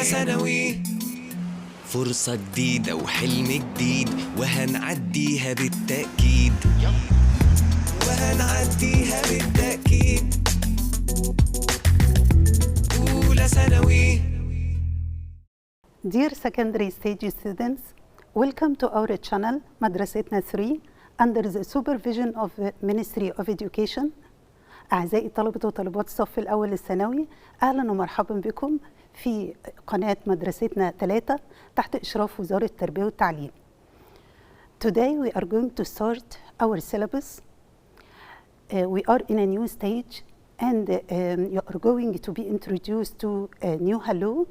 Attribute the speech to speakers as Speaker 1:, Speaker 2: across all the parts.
Speaker 1: أولى ثانوي، فرصة جديدة وحلم جديد وهنعديها بالتأكيد، وهنعديها بالتأكيد. أولى ثانوي.
Speaker 2: Dear secondary stage students, welcome to our channel Madrasetna 3 under the supervision of the Ministry of Education. أعزائي طلبة وطالبات الصف الأول الثانوي، أهلا ومرحبا بكم في قناة مدرستنا 3 تحت إشراف وزارة التربية والتعليم. Today we are going to start our syllabus. We are in a new stage and you are going to be introduced to a new hello.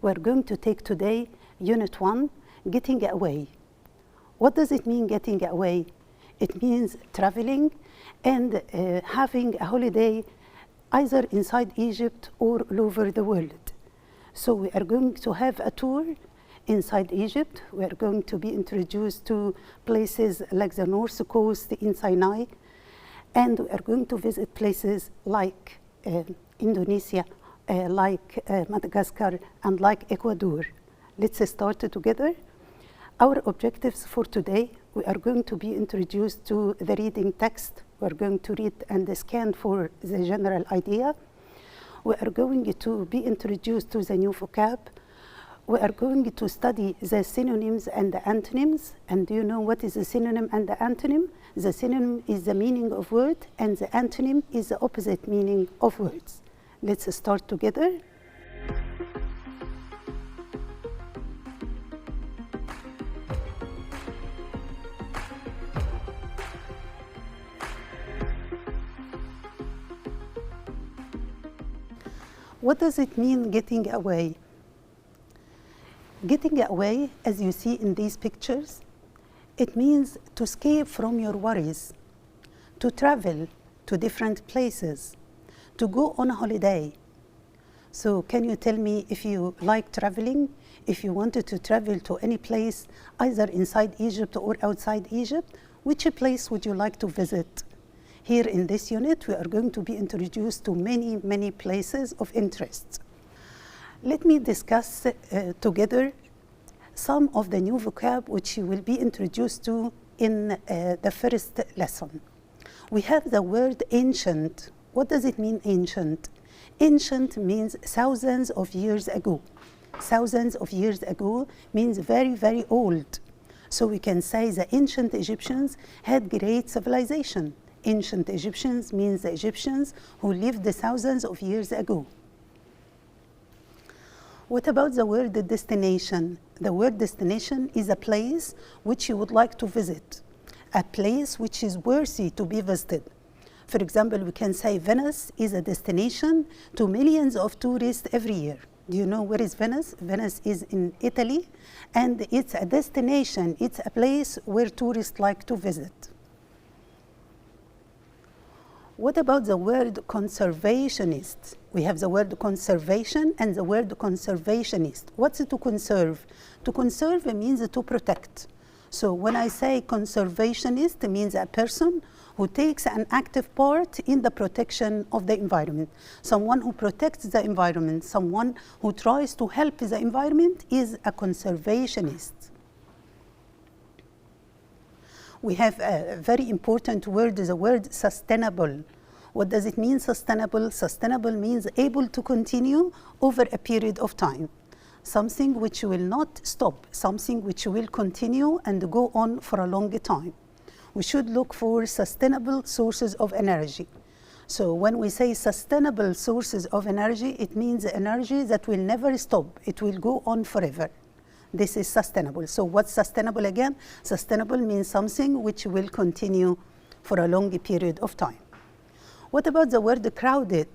Speaker 2: We are going to take today Unit 1, Getting Away. What does it mean, getting away? It means traveling and having a holiday either inside Egypt or all over the world. So we are going to have a tour inside Egypt. We are going to be introduced to places like the North Coast in Sinai, and we are going to visit places like Indonesia, like Madagascar, and like Ecuador. Let's start together. Our objectives for today: we are going to be introduced to the reading text. We are going to read and scan for the general idea. We are going to be introduced to the new vocab. We are going to study the synonyms and the antonyms. And do you know what is a synonym and the antonym? The synonym is the meaning of word, and the antonym is the opposite meaning of words. Let's start together. What does it mean, getting away? Getting away, as you see in these pictures, it means to escape from your worries, to travel to different places, to go on a holiday. So can you tell me, if you like traveling, if you wanted to travel to any place, either inside Egypt or outside Egypt, which place would you like to visit? Here in this unit, we are going to be introduced to many places of interest. Let me discuss together some of the new vocab which you will be introduced to in the first lesson. We have the word ancient. What does it mean, ancient? Ancient means thousands of years ago. Thousands of years ago means very old. So we can say the ancient Egyptians had great civilization. Ancient Egyptians means the Egyptians who lived thousands of years ago. What about the word destination? The word destination is a place which you would like to visit, a place which is worthy to be visited. For example, we can say Venice is a destination to millions of tourists every year. Do you know where is Venice? Venice is in Italy, and it's a destination, it's a place where tourists like to visit. What about the word conservationist? We have the word conservation and the word conservationist. What's to conserve? To conserve means to protect. So when I say conservationist, it means a person who takes an active part in the protection of the environment. Someone who protects the environment, someone who tries to help the environment is a conservationist. We have a very important word, the word sustainable. What does it mean, sustainable? Sustainable means able to continue over a period of time. Something which will not stop, something which will continue and go on for a long time. We should look for sustainable sources of energy. So when we say sustainable sources of energy, it means energy that will never stop. It will go on forever. This is sustainable. So what's sustainable again? Sustainable means something which will continue for a long period of time. What about the word crowded?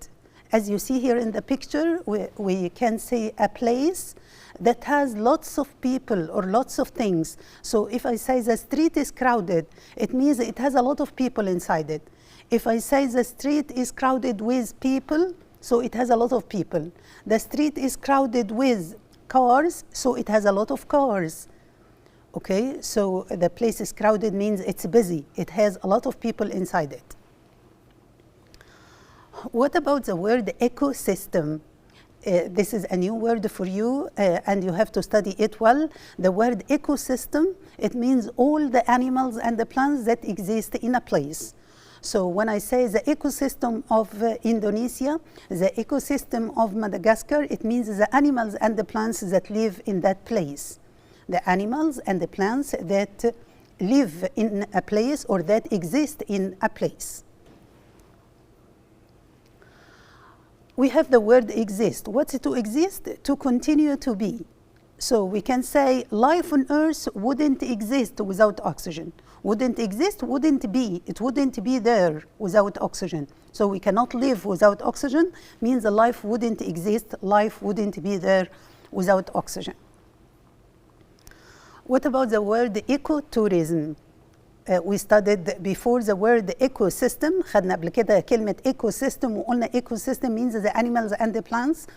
Speaker 2: As you see here in the picture, we can say a place that has lots of people or lots of things. So if I say the street is crowded, it means it has a lot of people inside it. If I say the street is crowded with people, so it has a lot of people. The street is crowded with cars, so it has a lot of cars. Okay, so the place is crowded means it's busy. It has a lot of people inside it. What about the word ecosystem? this is a new word for you, and you have to study it well. The word ecosystem, it means all the animals and the plants that exist in a place. So when I say the ecosystem of Indonesia, the ecosystem of Madagascar, it means the animals and the plants that live in that place. The animals and the plants that live in a place or that exist in a place. We have the word exist. What's to exist? To continue to be. So we can say life on Earth wouldn't exist without oxygen. Wouldn't exist, wouldn't be. It wouldn't be there without oxygen. So we cannot live without oxygen, means the life wouldn't exist, life wouldn't be there without oxygen. What about the word ecotourism? We studied before the word ecosystem. خدنا قبل كده كلمة ecosystem وقلنا ecosystem means the animals and the plants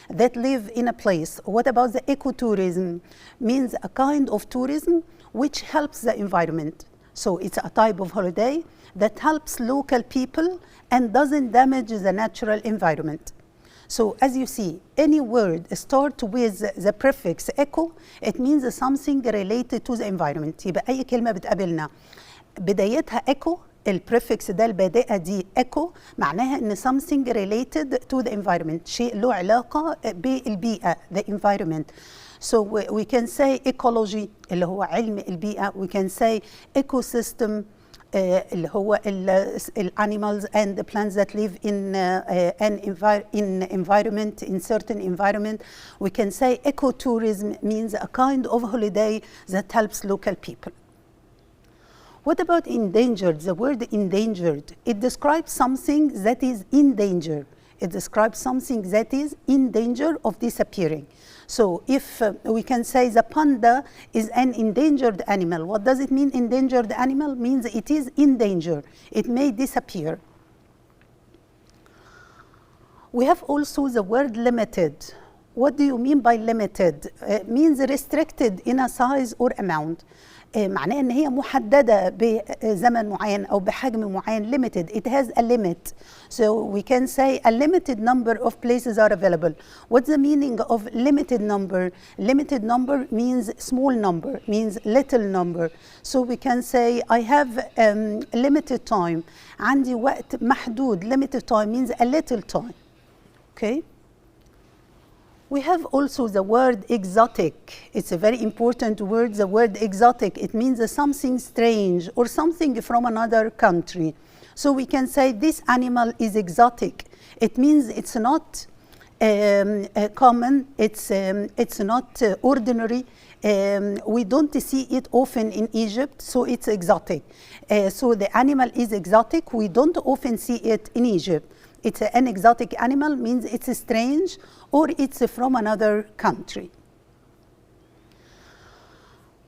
Speaker 2: that live in a place. What about the ecotourism? Means a kind of tourism which helps the environment. So it's a type of holiday that helps local people and doesn't damage the natural environment. So as you see, any word start with the prefix eco, it means something related to the environment. يبقى أي كلمة بتقابلنا بدايتها eco، البريفكس ده البادئة دي eco، معناها إن something related to the environment، شيء له علاقة بالبيئة، the environment. So we can say ecology اللي هو علم البيئة. We can say ecosystem اللي هو animals and the plants that live in an environment, in certain environment. We can say ecotourism means a kind of holiday that helps local people. What about endangered? The word endangered, it describes something that is in danger. It describes something that is in danger of disappearing. So if we can say the panda is an endangered animal, what does it mean endangered animal? Means it is in danger. It may disappear. We have also the word limited. What do you mean by limited? Means restricted in a size or amount. معناه ان هي محدده بزمن معين او بحجم معين. Limited, it has a limit. So we can say a limited number of places are available. What's the meaning of limited number? Limited number means small number, means little number. So we can say I have limited time. عندي وقت محدود. Limited time means a little time. Okay. We have also the word exotic. It's a very important word, the word exotic. It means something strange or something from another country. So we can say this animal is exotic. It means it's not common, it's not ordinary. We don't see it often in Egypt, so it's exotic. So the animal is exotic. We don't often see it in Egypt. It's an exotic animal, means it's strange or it's from another country.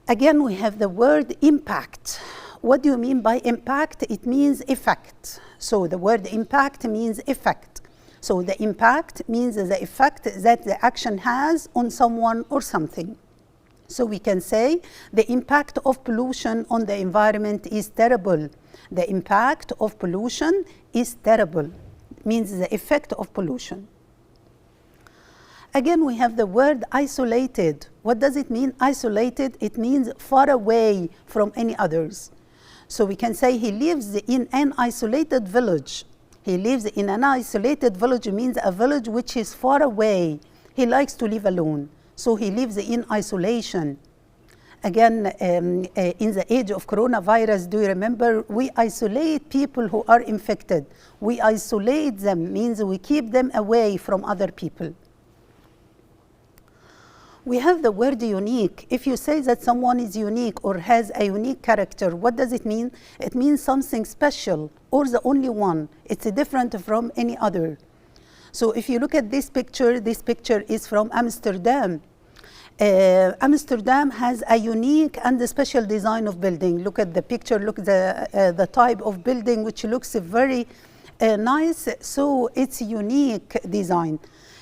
Speaker 2: Again, we have the word impact. What do you mean by impact? It means effect. So the word impact means effect. So the impact means the effect that the action has on someone or something. So we can say the impact of pollution on the environment is terrible. The impact of pollution is terrible. Means the effect of pollution. Again, we have the word isolated. What does it mean, isolated? It means far away from any others. So we can say he lives in an isolated village. He lives in an isolated village means a village which is far away. He likes to live alone. So he lives in isolation. Again, in the age of coronavirus, do you remember, we isolate people who are infected. We isolate them, means we keep them away from other people. We have the word unique. If you say that someone is unique or has a unique character, what does it mean? It means something special or the only one. It's different from any other. So if you look at this picture is from Amsterdam. Amsterdam has a unique and a special design of building. Look at the picture, look at the type of building which looks very nice. So it's unique design.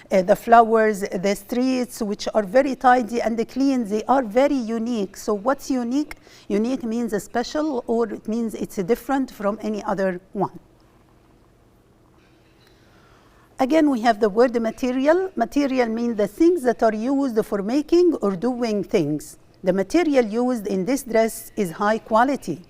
Speaker 2: The flowers, the streets which are very tidy and clean, they are very unique. So what's unique? Unique means special or it means it's different from any other one. Again, we have the word material. Material means the things that are used for making or doing things. The material used in this dress is high quality.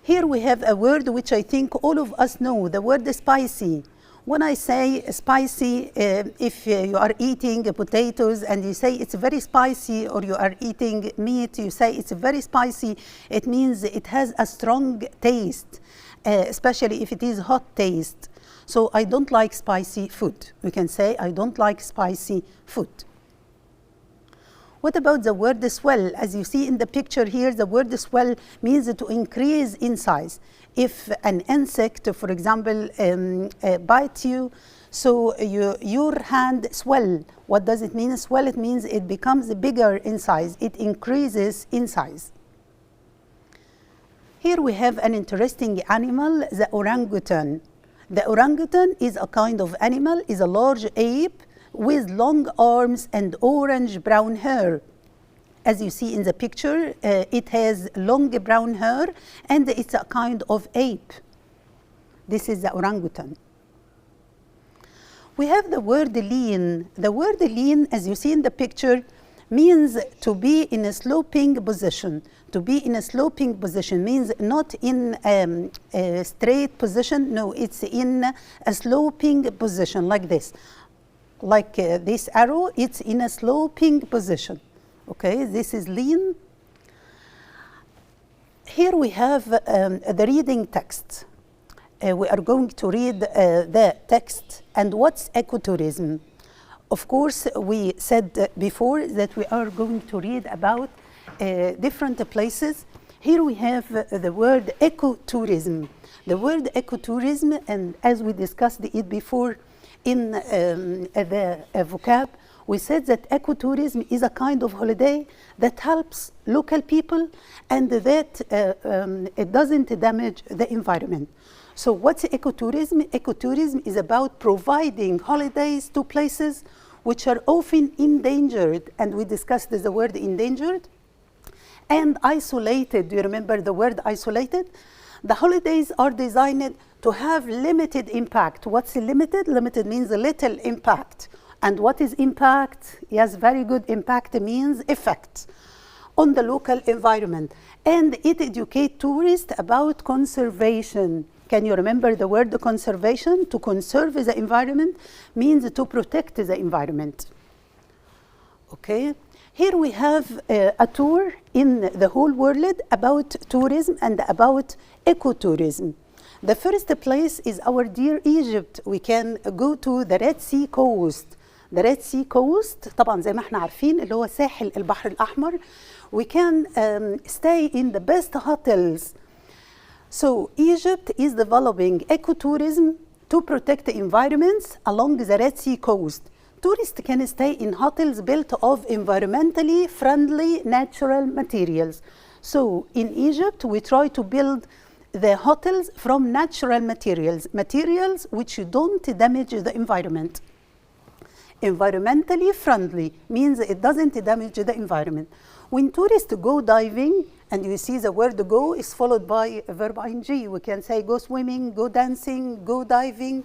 Speaker 2: Here we have a word which I think all of us know, the word spicy. When I say spicy, if you are eating potatoes and you say it's very spicy, or you are eating meat, you say it's very spicy, it means it has a strong taste, especially if it is hot taste. So I don't like spicy food. We can say I don't like spicy food. What about the word swell? As you see in the picture here, the word swell means to increase in size. If an insect, for example, bites you, so your hand swell. What does it mean, swell? It means it becomes bigger in size. It increases in size. Here we have an interesting animal, the orangutan. The orangutan is a kind of animal, is a large ape with long arms and orange-brown hair. As you see in the picture, it has long brown hair and it's a kind of ape. This is the orangutan. We have the word lean. The word lean, as you see in the picture, means to be in a sloping position. To be in a sloping position means not in a straight position. No, it's in a sloping position like this. Like this arrow, it's in a sloping position. Okay, this is lean. Here we have the reading text. We are going to read the text. And what's ecotourism? Of course, we said before that we are going to read about different places. Here we have the word ecotourism. The word ecotourism, and as we discussed it before in the vocab, we said that ecotourism is a kind of holiday that helps local people and that it doesn't damage the environment. So what's ecotourism? Ecotourism is about providing holidays to places which are often endangered, and we discussed the word endangered, and isolated. Do you remember the word isolated? The holidays are designed to have limited impact. What's limited? Limited means a little impact. And what is impact? Yes, very good. Impact means effect on the local environment. And it educates tourists about conservation. Can you remember the word conservation? To conserve the environment means to protect the environment. Okay. Here we have a tour in the whole world about tourism and about ecotourism. The first place is our dear Egypt. We can go to the Red Sea coast. The Red Sea coast, طبعا زي ما احنا عارفين اللي هو ساحل البحر الأحمر. We can stay in the best hotels. So Egypt is developing ecotourism to protect the environments along the Red Sea coast. Tourists can stay in hotels built of environmentally friendly natural materials. So in Egypt, we try to build the hotels from natural materials, materials which don't damage the environment. Environmentally friendly means it doesn't damage the environment. When tourists go diving, and you see the word go is followed by a verb ing, we can say go swimming, go dancing, go diving.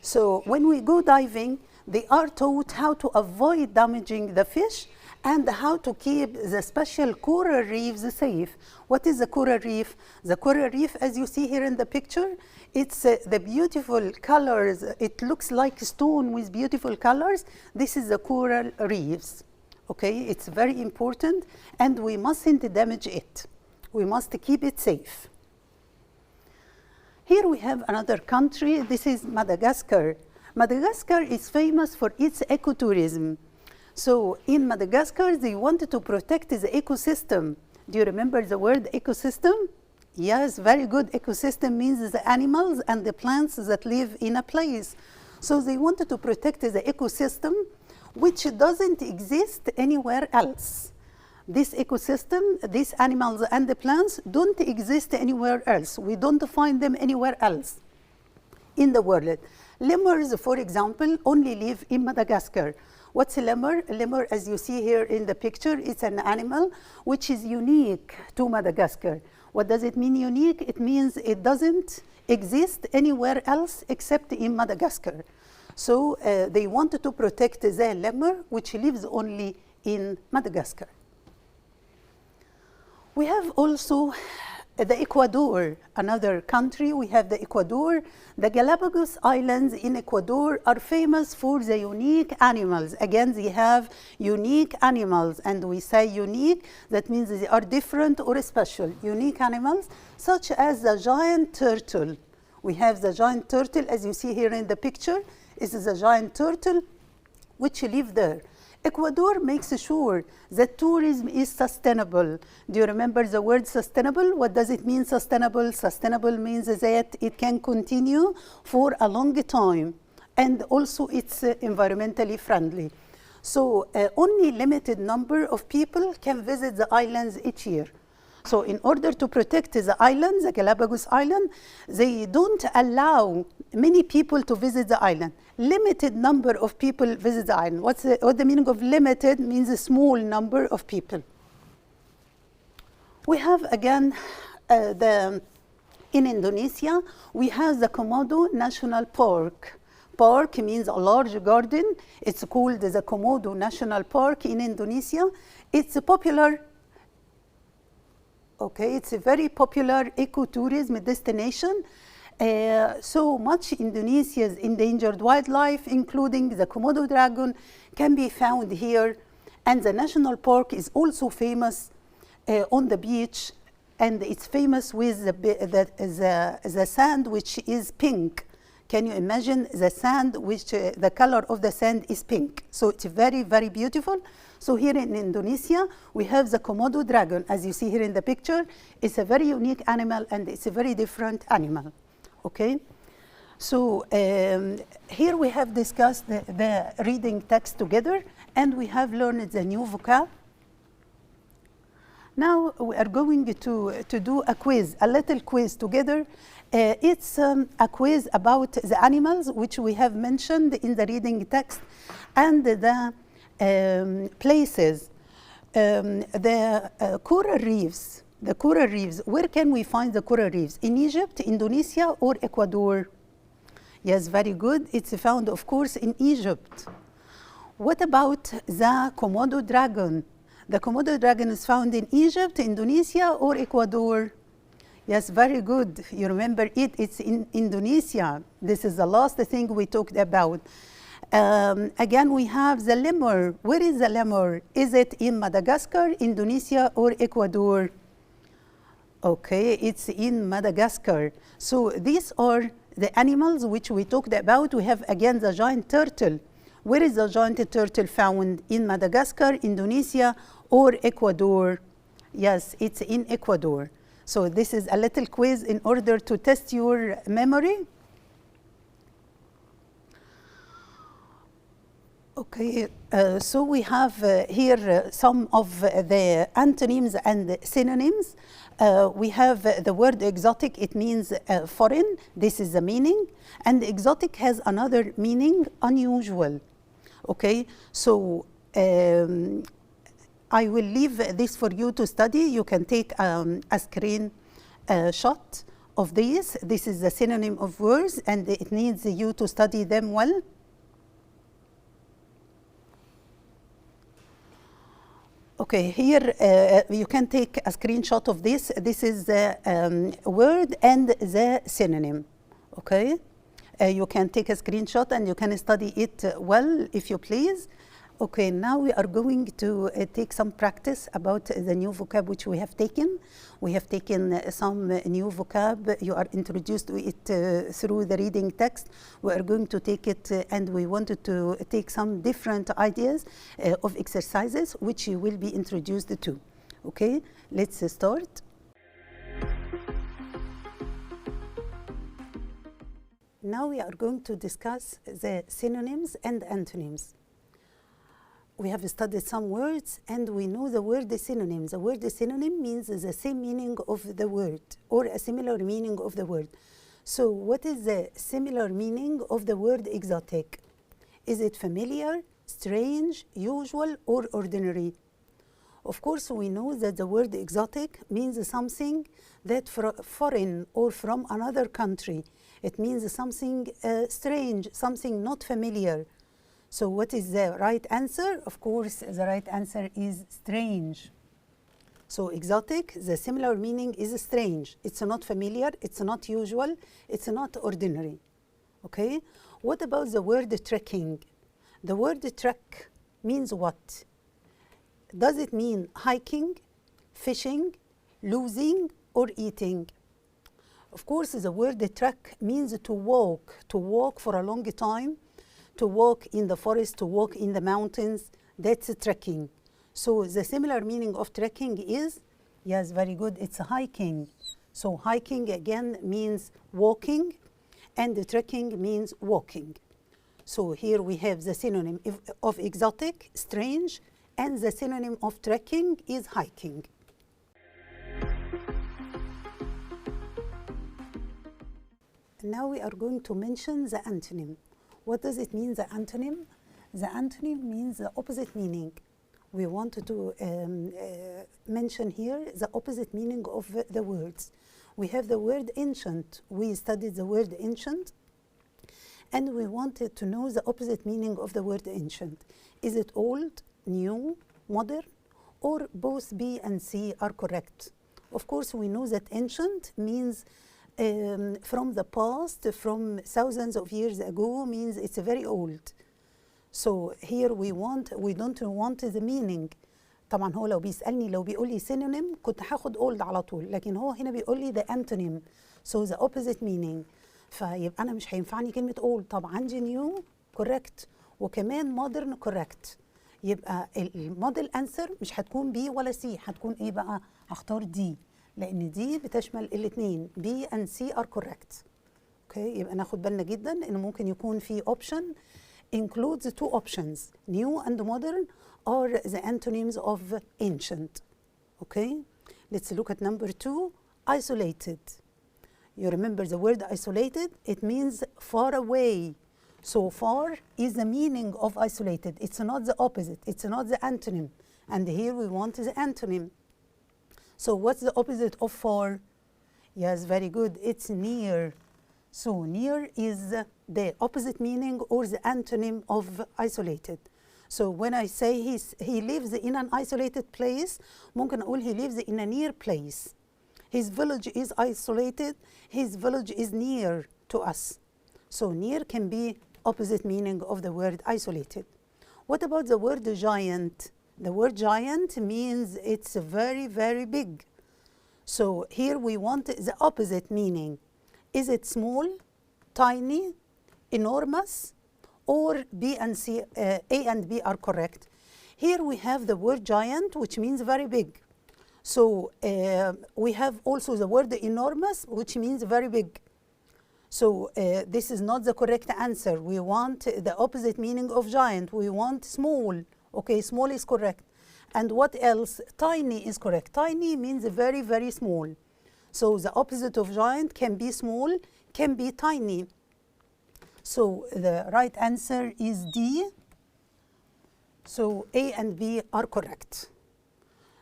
Speaker 2: So when we go diving, they are taught how to avoid damaging the fish and how to keep the special coral reefs safe. What is the coral reef? The coral reef, as you see here in the picture, it's the beautiful colors. It looks like stone with beautiful colors. This is the coral reefs. Okay, it's very important and we mustn't damage it. We must keep it safe. Here we have another country. This is Madagascar. Madagascar is famous for its ecotourism. So in Madagascar, they wanted to protect the ecosystem. Do you remember the word ecosystem? Yes, very good. Ecosystem means the animals and the plants that live in a place. So they wanted to protect the ecosystem, which doesn't exist anywhere else. This ecosystem, these animals and the plants don't exist anywhere else. We don't find them anywhere else in the world. Lemurs, for example, only live in Madagascar. What's a lemur? A lemur, as you see here in the picture, it's an animal which is unique to Madagascar. What does it mean unique? It means it doesn't exist anywhere else except in Madagascar. So they wanted to protect the lemur, which lives only in Madagascar. We have also the Ecuador, another country. We have the Ecuador. The Galapagos Islands in Ecuador are famous for the unique animals. Again, they have unique animals, and we say unique, that means they are different or special. Unique animals, such as the giant turtle. We have the giant turtle, as you see here in the picture. This is a giant turtle which live there. Ecuador makes sure that tourism is sustainable. Do you remember the word sustainable? What does it mean, sustainable? Sustainable means that it can continue for a long time, and also it's environmentally friendly. So only limited number of people can visit the islands each year. So in order to protect the islands, the Galapagos Island, they don't allow many people to visit the island. Limited number of people visit the island. What the meaning of limited means a small number of people. We have again in Indonesia, we have the Komodo National Park. Park means a large garden. It's called the Komodo National Park in Indonesia. It's a popular it's a very popular ecotourism destination. So much Indonesia's endangered wildlife, including the Komodo dragon, can be found here. And the national park is also famous on the beach, and it's famous with the sand, which is pink. Can you imagine the sand, which the color of the sand is pink? So it's very, very beautiful. So here in Indonesia, we have the Komodo dragon. As you see here in the picture, it's a very unique animal, and it's a very different animal. Okay? So here we have discussed the reading text together, and we have learned the new vocab. Now we are going to do a quiz, a little quiz together. It's a quiz about the animals which we have mentioned in the reading text, and the places. The coral reefs. The coral reefs. Where can we find the coral reefs? In Egypt, Indonesia, or Ecuador? Yes, very good. It's found, of course, in Egypt. What about the Komodo dragon? The Komodo dragon is found in Egypt, Indonesia, or Ecuador? Yes, very good. You remember it. It's in Indonesia. This is the last thing we talked about. Again, we have the lemur. Where is the lemur? Is it in Madagascar, Indonesia, or Ecuador? Okay, it's in Madagascar. So these are the animals which we talked about. We have again the giant turtle. Where is the giant turtle found? In Madagascar, Indonesia, or Ecuador? Yes, it's in Ecuador. So this is a little quiz in order to test your memory. Okay, so we have here some of the antonyms and synonyms. We have the word exotic. It means foreign. This is the meaning. And exotic has another meaning, unusual. Okay, so I will leave this for you to study. You can take a screen shot of this. This is the synonym of words, and it needs you to study them well. Okay, here you can take a screenshot of this. This is the word and the synonym. Okay, you can take a screenshot and you can study it well, if you please. Okay, now we are going to take some practice about the new vocab which we have taken. We have taken some new vocab. You are introduced to it through the reading text. We are going to take it and we wanted to take some different ideas of exercises which you will be introduced to. Okay, let's start. Now we are going to discuss the synonyms and antonyms. We have studied some words and we know the word synonym. The word synonym means the same meaning of the word or a similar meaning of the word. So what is the similar meaning of the word exotic? Is it familiar, strange, usual, or ordinary? Of course, we know that the word exotic means something that foreign or from another country. It means something strange, something not familiar. So what is the right answer? Of course, the right answer is strange. So exotic, the similar meaning is strange. It's not familiar, it's not usual, it's not ordinary. Okay? What about the word trekking? The word trek means what? Does it mean hiking, fishing, losing, or eating? Of course, the word trek means to walk for a long time, to walk in the forest, to walk in the mountains. That's trekking. So the similar meaning of trekking is, yes, very good, it's hiking. So hiking again means walking, and the trekking means walking. So here we have the synonym of exotic, strange, and the synonym of trekking is hiking. Now we are going to mention the antonym. What does it mean, the antonym? The antonym means the opposite meaning. We wanted to mention here the opposite meaning of the words. We have the word ancient. We studied the word ancient, and we wanted to know the opposite meaning of the word ancient. Is it old, new, modern, or both B and C are correct? Of course, we know that ancient means from the past, from thousands of years ago, means it's very old. So here we don't want the meaning. طبعا هو لو بيسألني لو بيقول لي synonym كنت هاخد old على طول، لكن هو هنا بيقول لي the antonym. So the opposite meaning. فيبقى أنا مش هينفعني كلمة old. طب عندي new correct وكمان modern correct. يبقى الموديل answer مش هتكون B ولا C، هتكون إيه بقى؟ هختار D، لأن دي بتشمل الاثنين B and C are correct. اوكي، يبقى ناخد بالنا جدا إنه ممكن يكون في option includes two options, new and modern, or the antonyms of ancient. Okay, let's look at number 2, isolated. You remember the word isolated? It means far away. So far is the meaning of isolated. It's not the opposite. It's not the antonym. And here we want the antonym. So what's the opposite of far? Yes, very good. It's near. So near is the opposite meaning or the antonym of isolated. So when I say he lives in an isolated place, ممكن أقول he lives in a near place. His village is isolated, his village is near to us. So near can be opposite meaning of the word isolated. What about the word giant? The word giant means it's very, very big. So here we want the opposite meaning. Is it small, tiny, enormous, or B and C, A and B are correct? Here we have the word giant, which means very big. So we have also the word enormous, which means very big. So this is not the correct answer. We want the opposite meaning of giant. We want small. Okay, small is correct. And what else? Tiny is correct. Tiny means very, very small. So the opposite of giant can be small, can be tiny. So the right answer is D. So A and B are correct.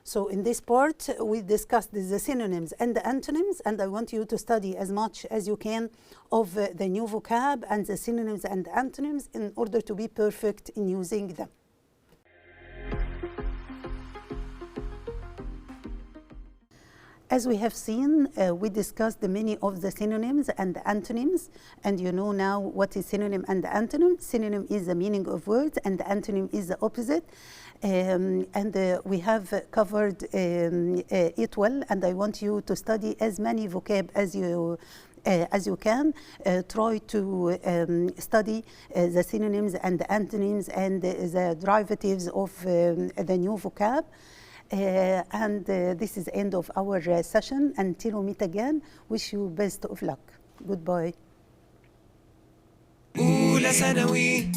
Speaker 2: So in this part, we discussed the synonyms and the antonyms, and I want you to study as much as you can of the new vocab and the synonyms and the antonyms in order to be perfect in using them. As we have seen, we discussed many of the synonyms and the antonyms, and you know now what is synonym and the antonym. Synonym is the meaning of words, and the antonym is the opposite. We have covered it well, and I want you to study as many vocab as you can. Try to study the synonyms and the antonyms and the derivatives of the new vocab. This is the end of our session. Until we meet again, wish you best of luck. Goodbye.
Speaker 1: أولى ثانوي،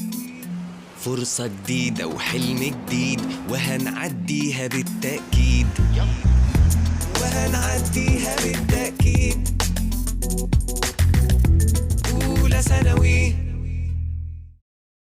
Speaker 1: فرصة جديدة وحلم جديد، وهنعديها بالتأكيد، وهنعديها بالتأكيد. أولى ثانوي.